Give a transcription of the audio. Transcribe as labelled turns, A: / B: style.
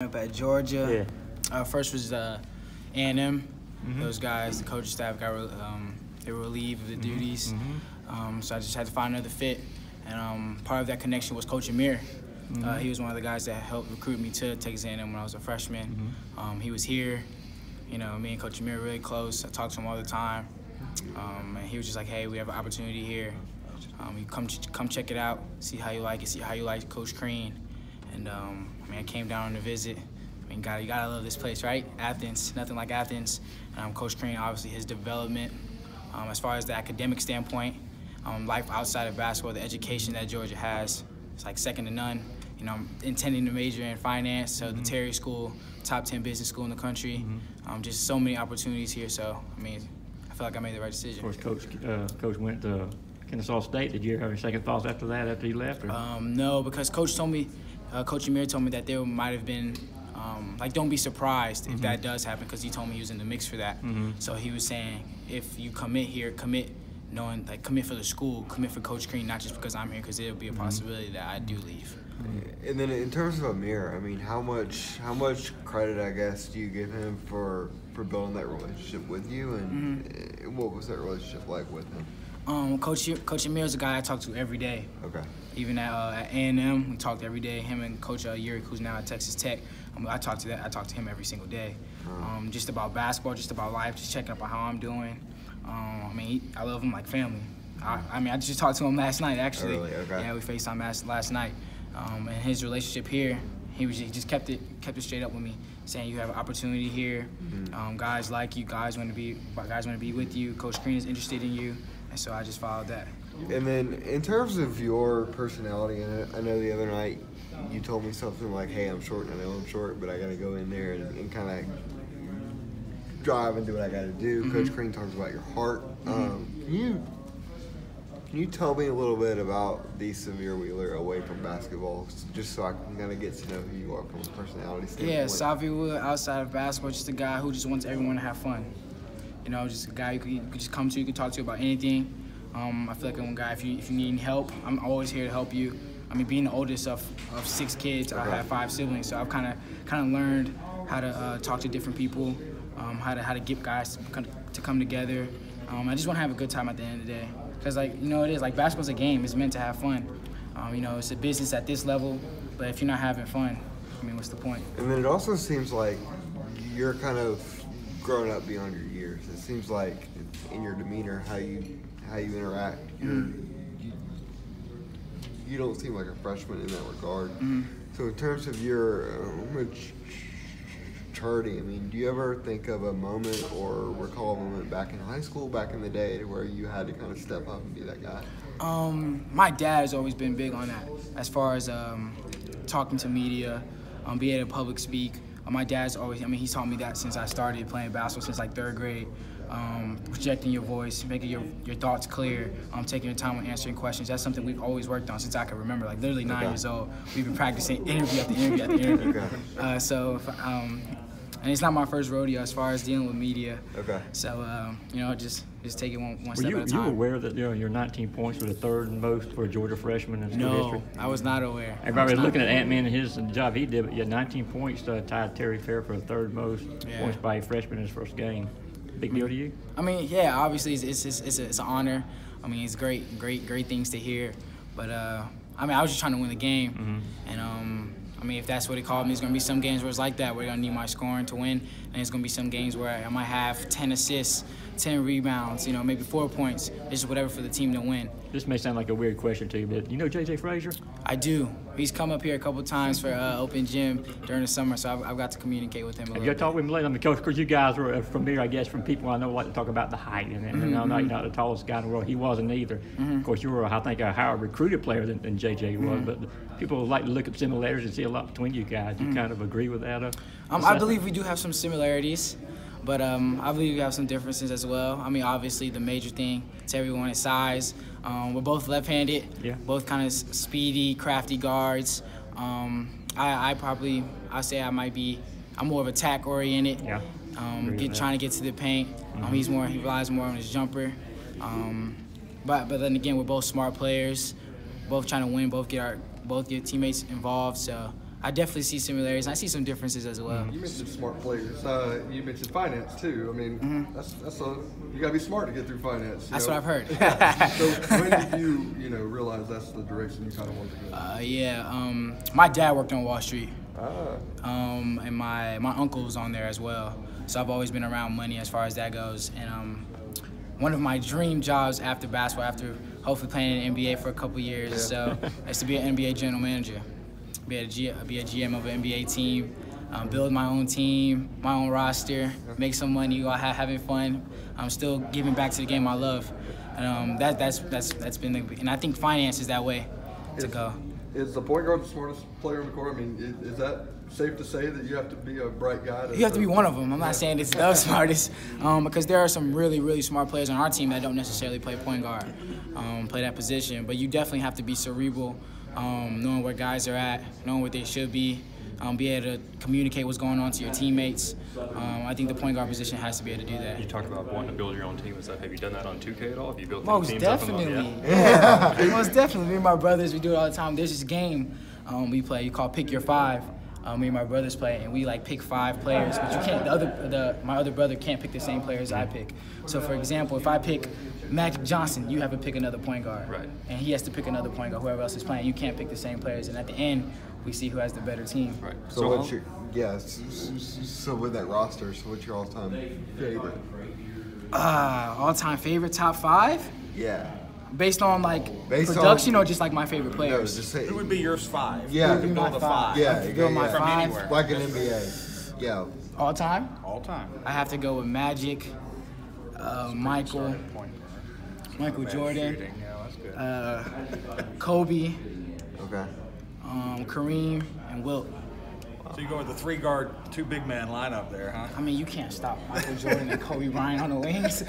A: Up at Georgia.
B: Yeah.
A: First was A&M. Those guys, the coaching staff, they were relieved of the duties. So I just had to find another fit. And part of that connection was Coach Amir. He was one of the guys that helped recruit me to Texas A&M when I was a freshman. He was here. You know, me and Coach Amir are really close. I talk to him all the time. And he was just like, hey, we have an opportunity here. You come check it out, see how you like it, see how you like Coach Crean. And I came down on a visit. You gotta love this place, right? Athens, nothing like Athens. Coach Crean, obviously his development, as far as the academic standpoint, life outside of basketball, the education that Georgia has, it's like second to none. You know, I'm intending to major in finance, so the Terry School, top 10 business school in the country. Just so many opportunities here. So I feel like I made the right decision.
B: Of course, Coach went to Kennesaw State. Did you have any second thoughts after that, after he left? Or?
A: No, because Coach told me, Coach Amir told me that there might have been, don't be surprised if that does happen, because he told me he was in the mix for that. So he was saying, if you commit here, commit knowing, commit for the school, commit for Coach Crean, not just because I'm here, because it'll be a possibility that I do leave.
C: And then in terms of Amir, how much credit, I guess, do you give him for building that relationship with you, and what was that relationship like with him?
A: Coach Amir is a guy I talk to every day.
C: Okay.
A: Even at A&M, we talked every day. Him and Coach Yurik, who's now at Texas Tech, I talk to him every single day. Just about basketball, just about life, just checking up on how I'm doing. I love him like family. I just talked to him last night, actually.
C: Oh, really? Okay.
A: Yeah, we FaceTimed last night. And his relationship here, he just kept it straight up with me, saying you have an opportunity here. Guys like you, guys want to be with you. Coach Crean is interested in you, and so I just followed that.
C: And then in terms of your personality, and I know the other night you told me something like, hey, I'm short, and I know I'm short, but I got to go in there and kind of drive and do what I got to do. Coach Crean talks about your heart. Can you tell me a little bit about the Sahvir Wheeler away from basketball, just so I can kind of get to know who you are from a personality standpoint?
A: Yeah, Sahvir Wheeler outside of basketball, just a guy who just wants everyone to have fun. You know, just a guy you could just come to, you can talk to about anything. I feel like I'm a guy, if you need any help, I'm always here to help you. Being the oldest of 6 kids, I have 5 siblings, so I've kind of learned how to talk to different people, how to get guys to come together. I just want to have a good time at the end of the day. Because, it is, basketball's a game. It's meant to have fun. It's a business at this level, but if you're not having fun, what's the point?
C: And then it also seems like you're kind of growing up beyond your years. It seems like in your demeanor, how you interact, you don't seem like a freshman in that regard. So in terms of your maturity, do you ever think of a moment or recall a moment back in high school, back in the day, where you had to kind of step up and be that guy?
A: My dad has always been big on that, as far as talking to media, being able to public speak. My dad's always, he's taught me that since I started playing basketball, since 3rd grade. Projecting your voice, making your thoughts clear, taking your time when answering questions. That's something we've always worked on since I can remember, literally 9 years old. We've been practicing interview after interview after interview. And it's not my first rodeo as far as dealing with media. So, just take it one step at a time.
B: Were you aware that your 19 points were the 3rd most for a Georgia freshman in school history?
A: No, I was not aware.
B: Everybody was looking at Ant-Man and the job he did, but yeah, 19 points tied Terry Fair for the 3rd most points by a freshman in his first game. Big deal to you?
A: Yeah, obviously it's an honor. It's great things to hear. But I was just trying to win the game, and if that's what it called me, it's gonna be some games where it's like that, where you're gonna need my scoring to win, and it's gonna be some games where I might have 10 assists, 10 rebounds, maybe 4 points, just whatever for the team to win.
B: This may sound like a weird question to you, but you know JJ Frazier?
A: I do. He's come up here a couple times for open gym during the summer, so I've got to communicate with him a little bit.
B: Have you talked with him lately? Coach, you guys were familiar, I guess, from people I know like to talk about the height, and you're not the tallest guy in the world. He wasn't either. Of course, you were, I think, a higher recruited player than JJ was, but people like to look at similarities and see a lot between you guys. You kind of agree with that?
A: I believe we do have some similarities, but I believe we have some differences as well. Obviously, the major thing to everyone is size. We're both left-handed, both kind of speedy, crafty guards. I say I'm more of attack-oriented, trying to get to the paint. He relies more on his jumper. But then again, we're both smart players, both trying to win, both get teammates involved. So I definitely see similarities. I see some differences as well.
D: You mentioned smart players. You mentioned finance too. I mean, you gotta be smart to get through finance.
A: That's what I've heard.
D: So when did you realize that's the direction you kind of want to go?
A: My dad worked on Wall Street.
D: Ah.
A: And my uncle was on there as well. So I've always been around money as far as that goes. And one of my dream jobs after basketball, after hopefully playing in the NBA for a couple years, so is to be an NBA general manager. Be a GM of an NBA team, build my own team, my own roster, make some money while having fun. I'm still giving back to the game I love, and that's been and I think finance is that way to go.
D: Is the point guard the smartest player on the court? I mean, is that safe to say that you have to be a bright guy?
A: You have to be one of them. I'm not saying it's the smartest, because there are some really, really smart players on our team that don't necessarily play point guard, play that position. But you definitely have to be cerebral, knowing where guys are at, knowing what they should be able to communicate what's going on to your teammates. I think the point guard position has to be able to do that.
E: You talked about wanting to build your own team and stuff. Have you done that on 2K at all? Have you built
A: Most
E: teams
A: definitely.
E: up?
A: Yeah. Most definitely. Me and my brothers, we do it all the time. There's this game we play. You call Pick Your Five. Me and my brothers play, and we like pick 5 players, but you can't. My other brother can't pick the same players I pick. So, for example, if I pick Magic Johnson, you have to pick another point guard,
E: right?
A: And he has to pick another point guard. Whoever else is playing, you can't pick the same players. And at the end, we see who has the better team.
E: Right.
C: So what's your so with that roster? So what's your all-time favorite?
A: All-time favorite, top 5?
C: Yeah.
A: Based on production or just like my favorite players?
C: No, just say,
F: Who would be yours 5?
C: Yeah.
F: Who would build a 5?
C: Yeah.
A: Build my
F: From
A: 5.
F: anywhere.
C: Like an NBA. Yeah.
A: All time?
F: All time.
A: I have to go with Magic, Michael Jordan,
F: Shooting. Yeah, that's good.
A: Kobe,
C: Okay.
A: Kareem, and Wilt.
F: So you go with the 3-guard, 2 big man lineup there, huh?
A: I mean, you can't stop Michael Jordan and Kobe Bryant on the wings.